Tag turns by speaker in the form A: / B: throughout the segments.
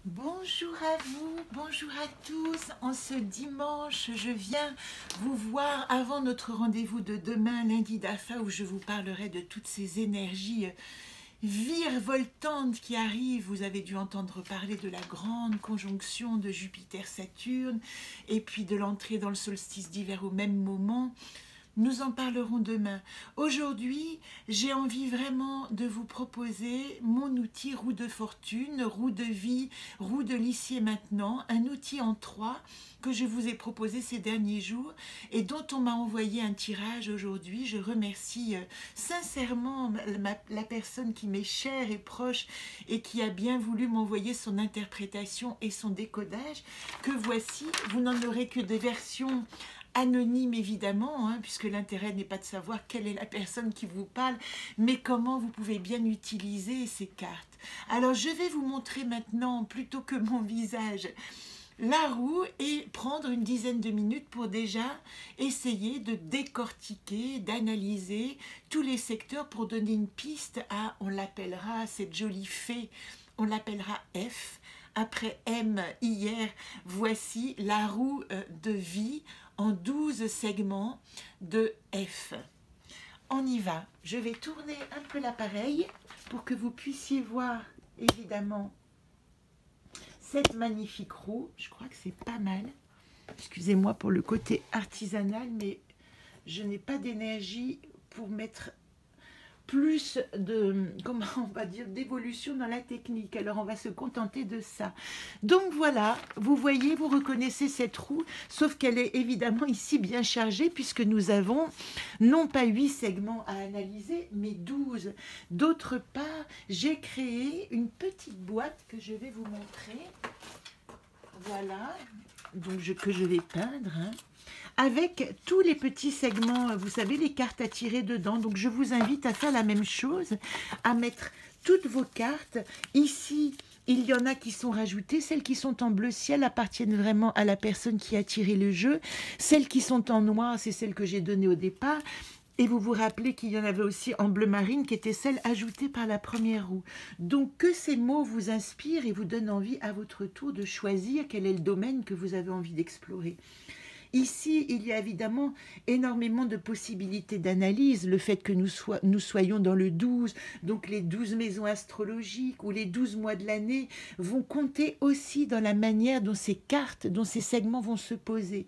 A: Bonjour à vous, bonjour à tous. En ce dimanche, je viens vous voir avant notre rendez-vous de demain, lundi d'Afa, où je vous parlerai de toutes ces énergies virevoltantes qui arrivent. Vous avez dû entendre parler de la grande conjonction de Jupiter-Saturne et puis de l'entrée dans le solstice d'hiver au même moment. Nous en parlerons demain. Aujourd'hui, j'ai envie vraiment de vous proposer mon outil roue de fortune, roue de vie, roue de l'ici et maintenant, un outil en 3 que je vous ai proposé ces derniers jours et dont on m'a envoyé un tirage aujourd'hui. Je remercie sincèrement la personne qui m'est chère et proche et qui a bien voulu m'envoyer son interprétation et son décodage, que voici. Vous n'en aurez que des versions anonyme évidemment, puisque l'intérêt n'est pas de savoir quelle est la personne qui vous parle, mais comment vous pouvez bien utiliser ces cartes. Alors je vais vous montrer maintenant, plutôt que mon visage, la roue et prendre une dizaine de minutes pour déjà essayer de décortiquer, d'analyser tous les secteurs pour donner une piste à, on l'appellera, cette jolie fée, on l'appellera F. Après M, hier, voici la roue de vie en 12 segments de F. On y va. Je vais tourner un peu l'appareil pour que vous puissiez voir, évidemment, cette magnifique roue. Je crois que c'est pas mal. Excusez-moi pour le côté artisanal, mais je n'ai pas d'énergie pour mettre plus de, comment on va dire, d'évolution dans la technique. Alors on va se contenter de ça. Donc voilà, vous voyez, vous reconnaissez cette roue, sauf qu'elle est évidemment ici bien chargée puisque nous avons non pas 8 segments à analyser, mais 12. D'autre part, j'ai créé une petite boîte que je vais vous montrer. Voilà, donc que je vais peindre, avec tous les petits segments, vous savez, les cartes à tirer dedans. Donc je vous invite à faire la même chose, à mettre toutes vos cartes. Ici, il y en a qui sont rajoutées. Celles qui sont en bleu ciel appartiennent vraiment à la personne qui a tiré le jeu. Celles qui sont en noir, c'est celles que j'ai données au départ. Et vous vous rappelez qu'il y en avait aussi en bleu marine, qui était celle ajoutée par la première roue. Donc que ces mots vous inspirent et vous donnent envie à votre tour de choisir quel est le domaine que vous avez envie d'explorer. Ici, il y a évidemment énormément de possibilités d'analyse. Le fait que nous soyons dans le 12, donc les 12 maisons astrologiques ou les 12 mois de l'année vont compter aussi dans la manière dont ces cartes, dont ces segments vont se poser.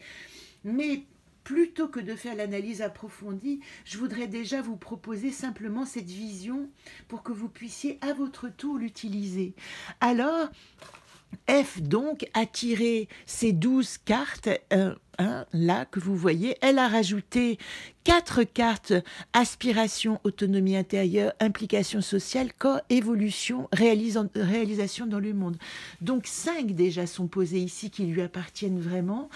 A: Mais plutôt que de faire l'analyse approfondie, je voudrais déjà vous proposer simplement cette vision pour que vous puissiez à votre tour l'utiliser. Alors, F donc a tiré ces 12 cartes, là que vous voyez. Elle a rajouté 4 cartes: aspiration, autonomie intérieure, implication sociale, corps, évolution, réalisation dans le monde. Donc 5 déjà sont posées ici qui lui appartiennent vraiment.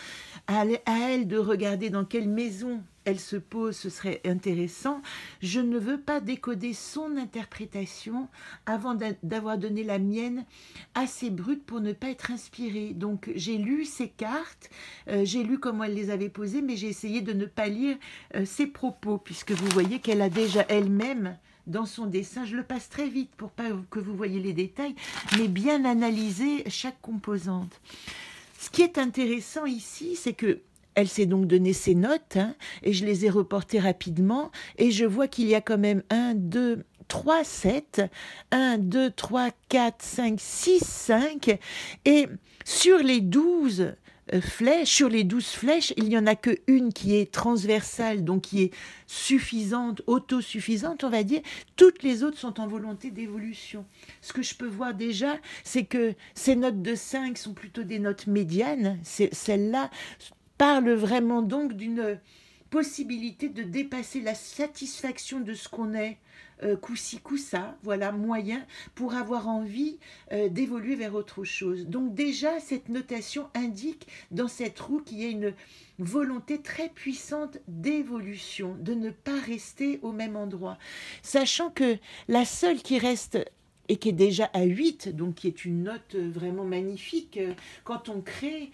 A: À elle de regarder dans quelle maison elle se pose, ce serait intéressant. Je ne veux pas décoder son interprétation avant d'avoir donné la mienne assez brute pour ne pas être inspirée. Donc j'ai lu ses cartes, j'ai lu comment elle les avait posées, mais j'ai essayé de ne pas lire ses propos, puisque vous voyez qu'elle a déjà elle-même dans son dessin, je le passe très vite pour pas que vous voyez les détails, mais bien analyser chaque composante. Ce qui est intéressant ici, c'est que elle s'est donc donné ses notes, et je les ai reportées rapidement, et je vois qu'il y a quand même 1, 2, 3, 7, 1, 2, 3, 4, 5, 6, 5, et sur les 12 flèches, il n'y en a qu'une qui est transversale, donc qui est suffisante, autosuffisante, on va dire. Toutes les autres sont en volonté d'évolution. Ce que je peux voir déjà, c'est que ces notes de 5 sont plutôt des notes médianes. Celles-là parlent vraiment donc d'une possibilité de dépasser la satisfaction de ce qu'on est, coup-ci, coup-ça, voilà, moyen, pour avoir envie d'évoluer vers autre chose. Donc déjà, cette notation indique dans cette roue qu'il y a une volonté très puissante d'évolution, de ne pas rester au même endroit. Sachant que la seule qui reste et qui est déjà à 8, donc qui est une note vraiment magnifique. Quand on crée,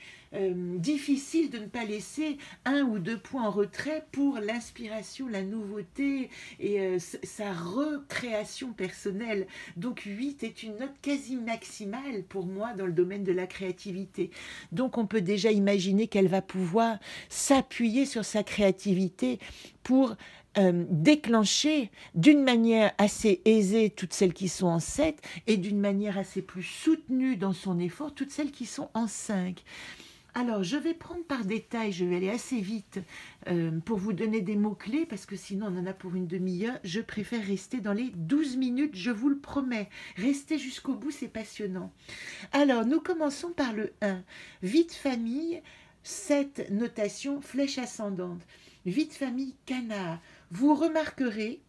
A: difficile de ne pas laisser 1 ou 2 points en retrait pour l'inspiration, la nouveauté et sa recréation personnelle. Donc 8 est une note quasi maximale pour moi dans le domaine de la créativité. Donc on peut déjà imaginer qu'elle va pouvoir s'appuyer sur sa créativité pour déclencher d'une manière assez aisée toutes celles qui sont en 7 et d'une manière assez plus soutenue dans son effort toutes celles qui sont en 5. Alors, je vais prendre par détail, je vais aller assez vite pour vous donner des mots-clés, parce que sinon on en a pour une demi-heure. Je préfère rester dans les 12 minutes, je vous le promets. Restez jusqu'au bout, c'est passionnant. Alors, nous commençons par le 1. Vie de famille, 7 notation, flèche ascendante. Vie de famille, canard. Vous remarquerez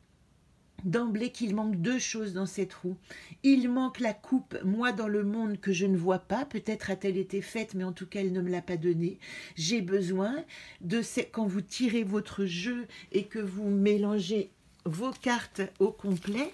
A: d'emblée qu'il manque 2 choses dans cette roue. Il manque la coupe, moi dans le monde que je ne vois pas, peut-être a-t-elle été faite, mais en tout cas elle ne me l'a pas donnée. J'ai besoin de, quand vous tirez votre jeu et que vous mélangez vos cartes au complet,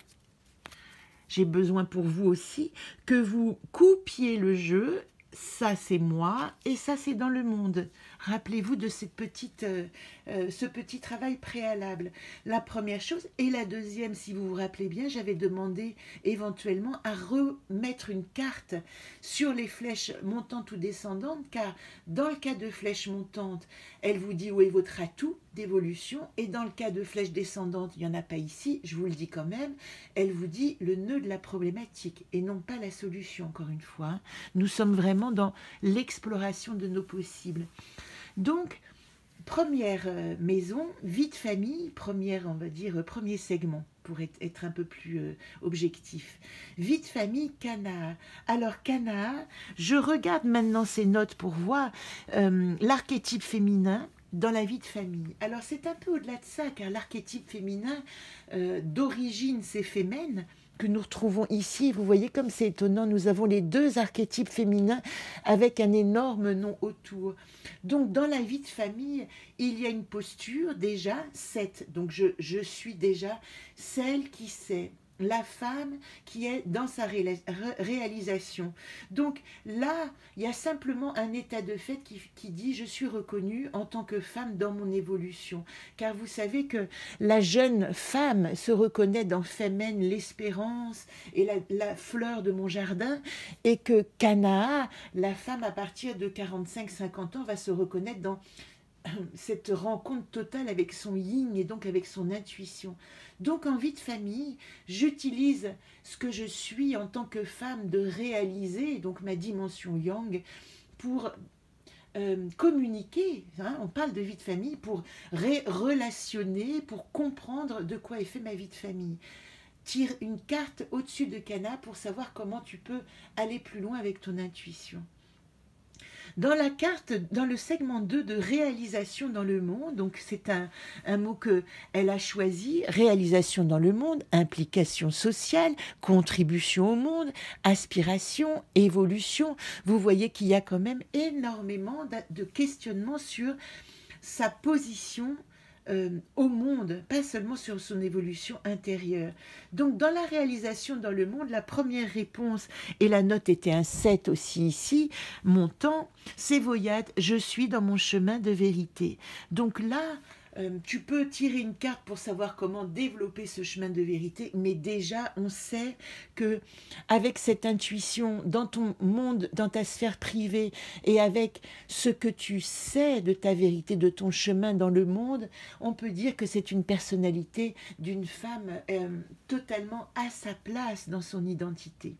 A: j'ai besoin pour vous aussi que vous coupiez le jeu. Ça c'est moi et ça c'est dans le monde. Rappelez-vous de ce petit travail préalable. La première chose. Et la deuxième, si vous vous rappelez bien, j'avais demandé éventuellement à remettre une carte sur les flèches montantes ou descendantes, car dans le cas de flèche montante, elle vous dit où est votre atout d'évolution, et dans le cas de flèche descendante, il n'y en a pas ici, je vous le dis quand même, elle vous dit le nœud de la problématique et non pas la solution, encore une fois. Nous sommes vraiment dans l'exploration de nos possibles. Donc, première maison, vie de famille, on va dire, premier segment, pour être un peu plus objectif. Vie de famille, canard. Alors, canard, je regarde maintenant ces notes pour voir l'archétype féminin dans la vie de famille. Alors, c'est un peu au-delà de ça, car l'archétype féminin, d'origine, c'est fémène, que nous retrouvons ici. Vous voyez comme c'est étonnant, nous avons les 2 archétypes féminins avec un énorme nom autour. Donc dans la vie de famille, il y a une posture déjà, 7. Donc je suis déjà celle qui sait, la femme qui est dans sa réalisation. Donc là, il y a simplement un état de fait qui dit « je suis reconnue en tant que femme dans mon évolution ». Car vous savez que la jeune femme se reconnaît dans Femen, l'espérance et la fleur de mon jardin, et que Canaa, la femme à partir de 45-50 ans, va se reconnaître dans cette rencontre totale avec son yin et donc avec son intuition. Donc en vie de famille, j'utilise ce que je suis en tant que femme de réaliser, donc ma dimension yang, pour communiquer, hein, on parle de vie de famille, pour relationner, pour comprendre de quoi est fait ma vie de famille. Tire une carte au-dessus de Cana pour savoir comment tu peux aller plus loin avec ton intuition. Dans la carte, dans le segment 2 de réalisation dans le monde, donc c'est un mot qu'elle a choisi, réalisation dans le monde, implication sociale, contribution au monde, aspiration, évolution. Vous voyez qu'il y a quand même énormément de questionnements sur sa position au monde, pas seulement sur son évolution intérieure. Donc dans la réalisation dans le monde, la première réponse, et la note était un 7 aussi ici, montant, c'est Voyade, je suis dans mon chemin de vérité. Donc là, tu peux tirer une carte pour savoir comment développer ce chemin de vérité, mais déjà on sait que avec cette intuition dans ton monde, dans ta sphère privée, et avec ce que tu sais de ta vérité, de ton chemin dans le monde, on peut dire que c'est une personnalité d'une femme totalement à sa place dans son identité.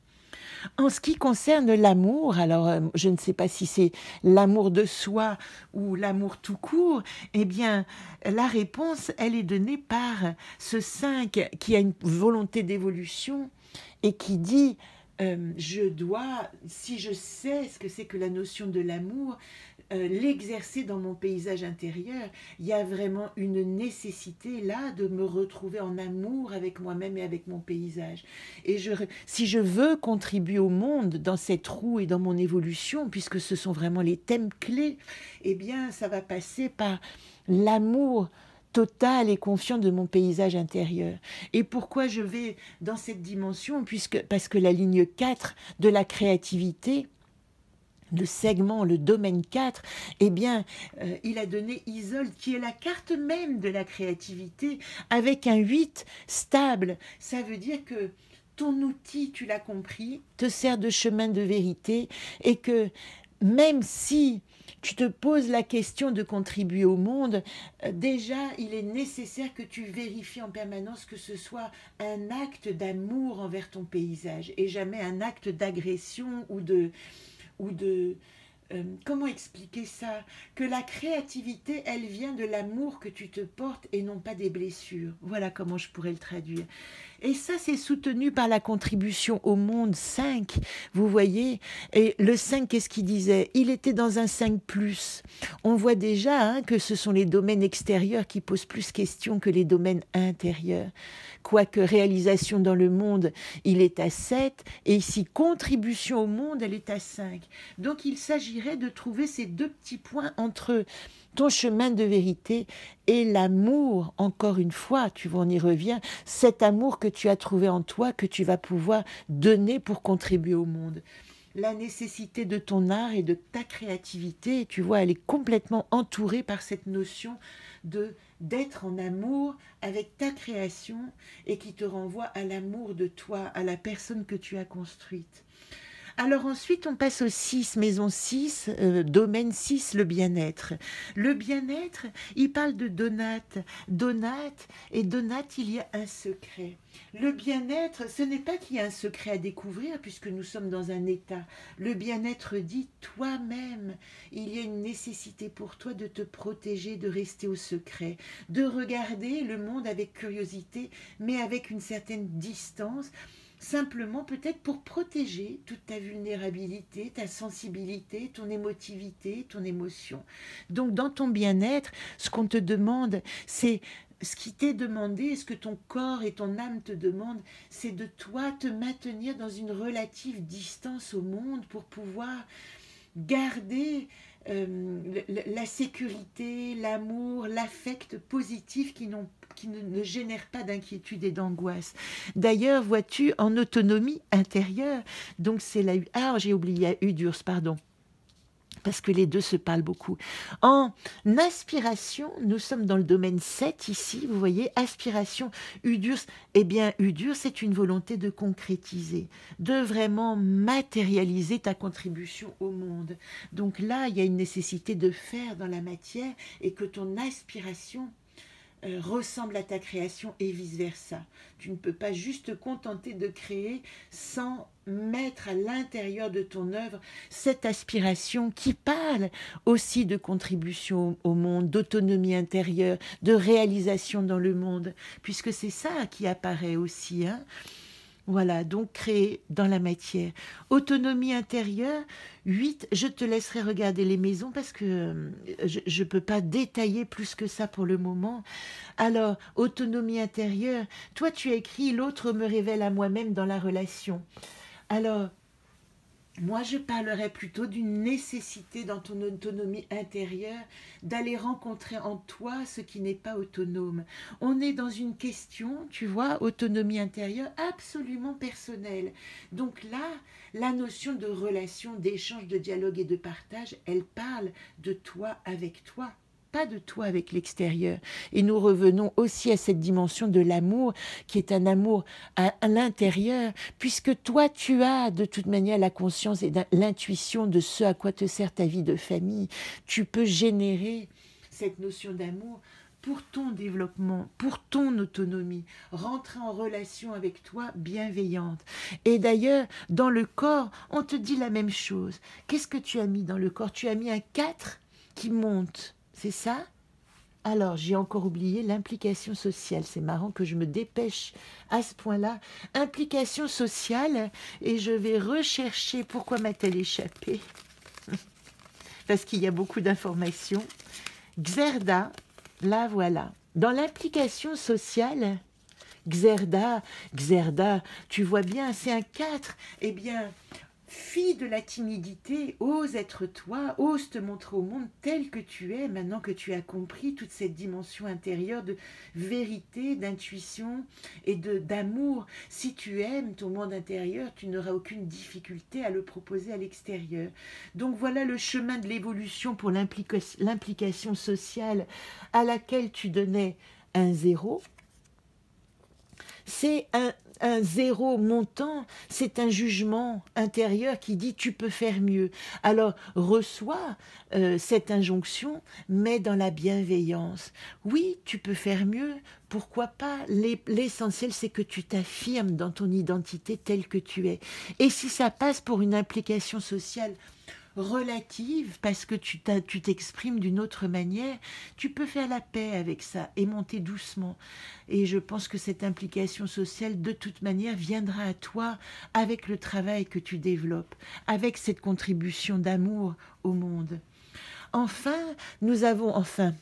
A: En ce qui concerne l'amour, alors je ne sais pas si c'est l'amour de soi ou l'amour tout court, eh bien la réponse, elle est donnée par ce 5 qui a une volonté d'évolution et qui dit je dois, si je sais ce que c'est que la notion de l'amour, l'exercer dans mon paysage intérieur. Il y a vraiment une nécessité là de me retrouver en amour avec moi-même et avec mon paysage. Et si je veux contribuer au monde dans cette roue et dans mon évolution, puisque ce sont vraiment les thèmes clés, eh bien ça va passer par l'amour total et confiant de mon paysage intérieur. Et pourquoi je vais dans cette dimension? Parce que la ligne 4 de la créativité, le segment, le domaine 4, eh bien, il a donné Isolde, qui est la carte même de la créativité, avec un 8 stable. Ça veut dire que ton outil, tu l'as compris, te sert de chemin de vérité, et que même si tu te poses la question de contribuer au monde, déjà, il est nécessaire que tu vérifies en permanence que ce soit un acte d'amour envers ton paysage, et jamais un acte d'agression ou de comment expliquer ça? Que la créativité, elle vient de l'amour que tu te portes et non pas des blessures. Voilà comment je pourrais le traduire. Et ça, c'est soutenu par la contribution au monde 5, vous voyez. Et le 5, qu'est-ce qu'il disait? Il était dans un 5+. On voit déjà que ce sont les domaines extérieurs qui posent plus questions que les domaines intérieurs. Quoique réalisation dans le monde, il est à 7, et ici, contribution au monde, elle est à 5. Donc, il s'agirait de trouver ces deux petits points entre ton chemin de vérité et l'amour, encore une fois, tu vois, on y revient, cet amour que tu as trouvé en toi, que tu vas pouvoir donner pour contribuer au monde. La nécessité de ton art et de ta créativité, tu vois, elle est complètement entourée par cette notion d'être en amour avec ta création et qui te renvoie à l'amour de toi, à la personne que tu as construite. Alors ensuite, on passe au 6, maison 6, domaine 6, le bien-être. Le bien-être, il parle de Donate. Donate, et Donate, il y a un secret. Le bien-être, ce n'est pas qu'il y a un secret à découvrir, puisque nous sommes dans un état. Le bien-être dit toi-même, il y a une nécessité pour toi de te protéger, de rester au secret, de regarder le monde avec curiosité, mais avec une certaine distance, simplement peut-être pour protéger toute ta vulnérabilité, ta sensibilité, ton émotivité, ton émotion. Donc dans ton bien-être, ce qu'on te demande, c'est ce qui t'est demandé, ce que ton corps et ton âme te demandent, c'est de toi te maintenir dans une relative distance au monde pour pouvoir garder la sécurité, l'amour, l'affect positif qui ne génèrent pas d'inquiétude et d'angoisse. D'ailleurs, vois-tu, en autonomie intérieure, donc c'est la... Ah, j'ai oublié, Udurs, pardon. Parce que les deux se parlent beaucoup. En aspiration, nous sommes dans le domaine 7 ici, vous voyez, aspiration, Udurs. Eh bien, Udurs, c'est une volonté de concrétiser, de vraiment matérialiser ta contribution au monde. Donc là, il y a une nécessité de faire dans la matière et que ton aspiration ressemble à ta création et vice-versa. Tu ne peux pas juste te contenter de créer sans mettre à l'intérieur de ton œuvre cette aspiration qui parle aussi de contribution au monde, d'autonomie intérieure, de réalisation dans le monde, puisque c'est ça qui apparaît aussi, hein. Voilà, donc créer dans la matière. Autonomie intérieure, 8, je te laisserai regarder les maisons parce que je ne peux pas détailler plus que ça pour le moment. Alors, autonomie intérieure, toi tu as écrit « L'autre me révèle à moi-même dans la relation ». Alors, moi, je parlerais plutôt d'une nécessité dans ton autonomie intérieure d'aller rencontrer en toi ce qui n'est pas autonome. On est dans une question, tu vois, autonomie intérieure absolument personnelle. Donc là, la notion de relation, d'échange, de dialogue et de partage, elle parle de toi avec toi, pas de toi avec l'extérieur. Et nous revenons aussi à cette dimension de l'amour, qui est un amour à l'intérieur, puisque toi, tu as de toute manière la conscience et l'intuition de ce à quoi te sert ta vie de famille. Tu peux générer cette notion d'amour pour ton développement, pour ton autonomie, rentrer en relation avec toi bienveillante. Et d'ailleurs, dans le corps, on te dit la même chose. Qu'est-ce que tu as mis dans le corps? Tu as mis un 4 qui monte. C'est ça? Alors, j'ai encore oublié l'implication sociale. C'est marrant que je me dépêche à ce point-là. Implication sociale, et je vais rechercher pourquoi m'a-t-elle échappé. Parce qu'il y a beaucoup d'informations. Xerda, là voilà. Dans l'implication sociale, Xerda, tu vois bien, c'est un 4. Eh bien, Fille de la timidité, ose être toi, ose te montrer au monde tel que tu es, maintenant que tu as compris toute cette dimension intérieure de vérité, d'intuition et d'amour. Si tu aimes ton monde intérieur, tu n'auras aucune difficulté à le proposer à l'extérieur. Donc voilà le chemin de l'évolution pour l'implication sociale à laquelle tu donnais un 0. C'est un 0 montant, c'est un jugement intérieur qui dit tu peux faire mieux. Alors reçois cette injonction, mais dans la bienveillance. Oui, tu peux faire mieux, pourquoi pas? L'essentiel, c'est que tu t'affirmes dans ton identité telle que tu es. Et si ça passe pour une implication sociale relative, parce que tu t'exprimes d'une autre manière, tu peux faire la paix avec ça et monter doucement. Et je pense que cette implication sociale, de toute manière, viendra à toi avec le travail que tu développes, avec cette contribution d'amour au monde. Enfin, nous avons,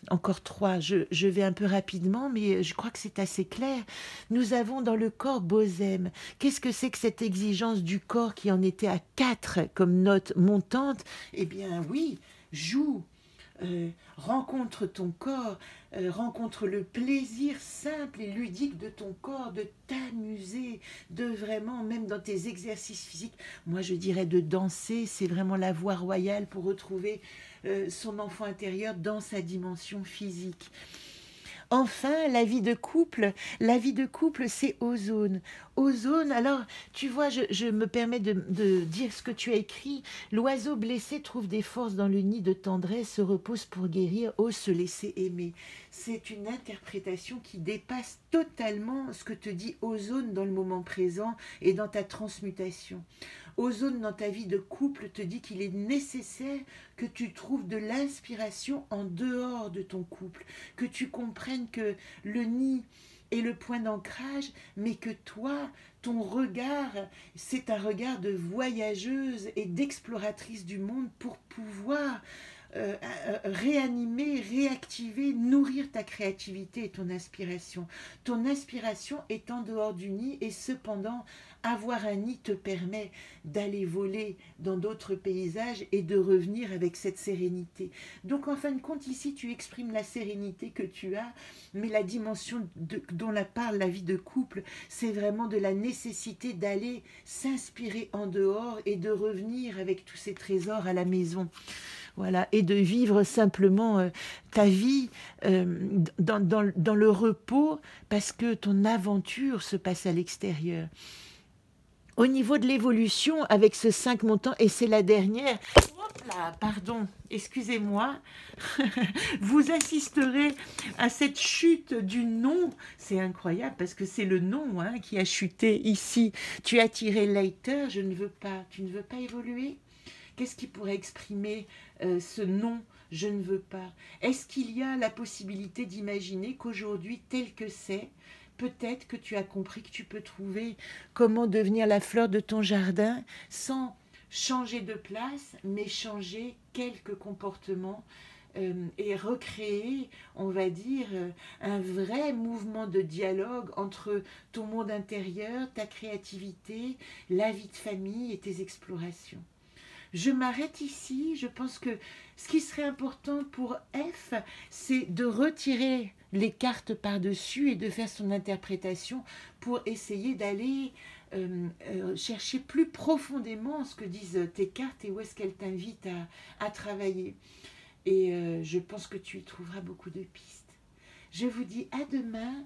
A: encore 3, je vais un peu rapidement, mais je crois que c'est assez clair. Nous avons dans le corps Bosem. Qu'est-ce que c'est que cette exigence du corps qui en était à 4 comme note montante? Eh bien oui, joue, rencontre ton corps, rencontre le plaisir simple et ludique de ton corps, de t'amuser, de vraiment, même dans tes exercices physiques, moi je dirais de danser, c'est vraiment la voie royale pour retrouver son enfant intérieur dans sa dimension physique. Enfin, la vie de couple, c'est ozone. Ozone, alors, tu vois, je me permets de dire ce que tu as écrit. L'oiseau blessé trouve des forces dans le nid de tendresse, se repose pour guérir, ose se laisser aimer. C'est une interprétation qui dépasse totalement ce que te dit ozone dans le moment présent et dans ta transmutation. Ozone dans ta vie de couple te dit qu'il est nécessaire que tu trouves de l'inspiration en dehors de ton couple, que tu comprennes que le nid est le point d'ancrage, mais que toi, ton regard, c'est un regard de voyageuse et d'exploratrice du monde pour pouvoir réanimer, réactiver, nourrir ta créativité et ton inspiration. Ton inspiration est en dehors du nid et cependant, avoir un nid te permet d'aller voler dans d'autres paysages et de revenir avec cette sérénité. Donc en fin de compte, ici, tu exprimes la sérénité que tu as, mais la dimension dont la parle la vie de couple, c'est vraiment de la nécessité d'aller s'inspirer en dehors et de revenir avec tous ces trésors à la maison. Voilà, et de vivre simplement ta vie dans le repos parce que ton aventure se passe à l'extérieur. Au niveau de l'évolution, avec ce 5 montants, et c'est la dernière, hop là, pardon, excusez-moi, vous assisterez à cette chute du non. C'est incroyable parce que c'est le non qui a chuté ici. Tu as tiré later, je ne veux pas. Tu ne veux pas évoluer? Qu'est-ce qui pourrait exprimer ce non, je ne veux pas? Est-ce qu'il y a la possibilité d'imaginer qu'aujourd'hui, tel que c'est, peut-être que tu as compris que tu peux trouver comment devenir la fleur de ton jardin sans changer de place, mais changer quelques comportements et recréer, on va dire, un vrai mouvement de dialogue entre ton monde intérieur, ta créativité, la vie de famille et tes explorations. Je m'arrête ici. Je pense que ce qui serait important pour F, c'est de retirer les cartes par-dessus et de faire son interprétation pour essayer d'aller chercher plus profondément ce que disent tes cartes et où est-ce qu'elles t'invitent à travailler. Et je pense que tu y trouveras beaucoup de pistes. Je vous dis à demain.